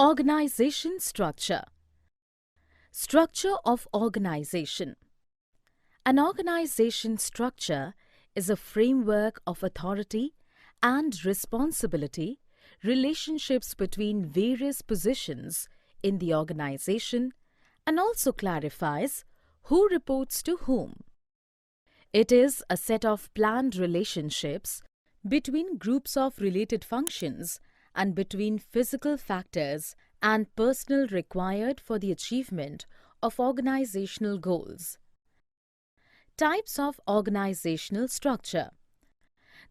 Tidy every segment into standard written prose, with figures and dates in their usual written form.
Organization structure. Structure of organization. An organization structure is a framework of authority and responsibility, relationships between various positions in the organization, and also clarifies who reports to whom. It is a set of planned relationships between groups of related functions and between physical factors and personnel required for the achievement of organizational goals. Types of organizational structure.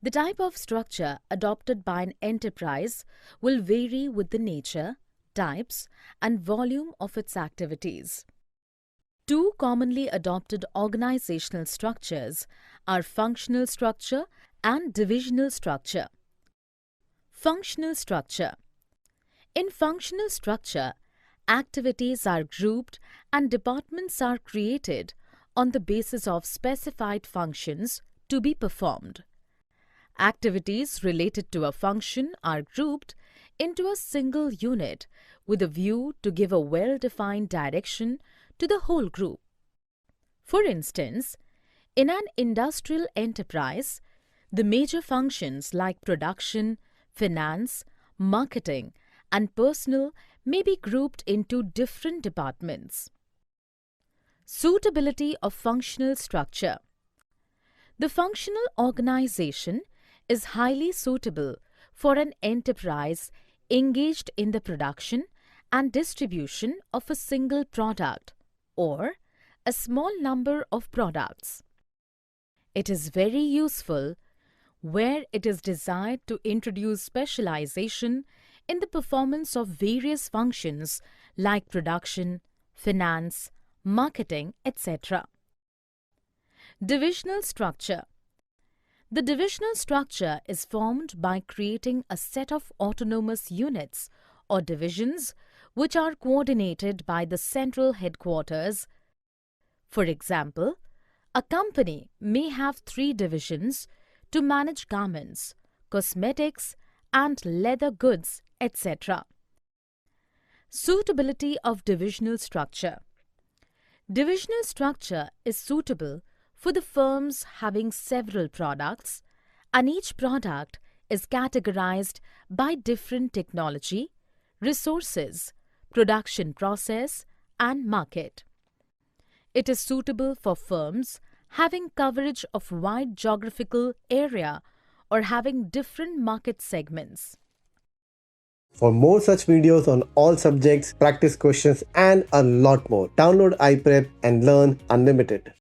The type of structure adopted by an enterprise will vary with the nature, types, and volume of its activities. Two commonly adopted organizational structures are functional structure and divisional structure. Functional structure. In functional structure, activities are grouped and departments are created on the basis of specified functions to be performed. Activities related to a function are grouped into a single unit with a view to give a well-defined direction to the whole group. For instance, in an industrial enterprise, the major functions like production, finance, marketing, and personnel may be grouped into different departments. Suitability of functional structure. The functional organization is highly suitable for an enterprise engaged in the production and distribution of a single product or a small number of products. It is very useful where it is desired to introduce specialization in the performance of various functions like production, finance, marketing, etc. Divisional structure. The divisional structure is formed by creating a set of autonomous units or divisions which are coordinated by the central headquarters. For example, a company may have 3 divisions to manage garments, cosmetics, and leather goods, etc. Suitability of divisional structure. Divisional structure is suitable for the firms having several products, and each product is categorized by different technology, resources, production process, and market. It is suitable for firms having coverage of wide geographical area or having different market segments. For more such videos on all subjects, practice questions, and a lot more, download iPrep and learn unlimited.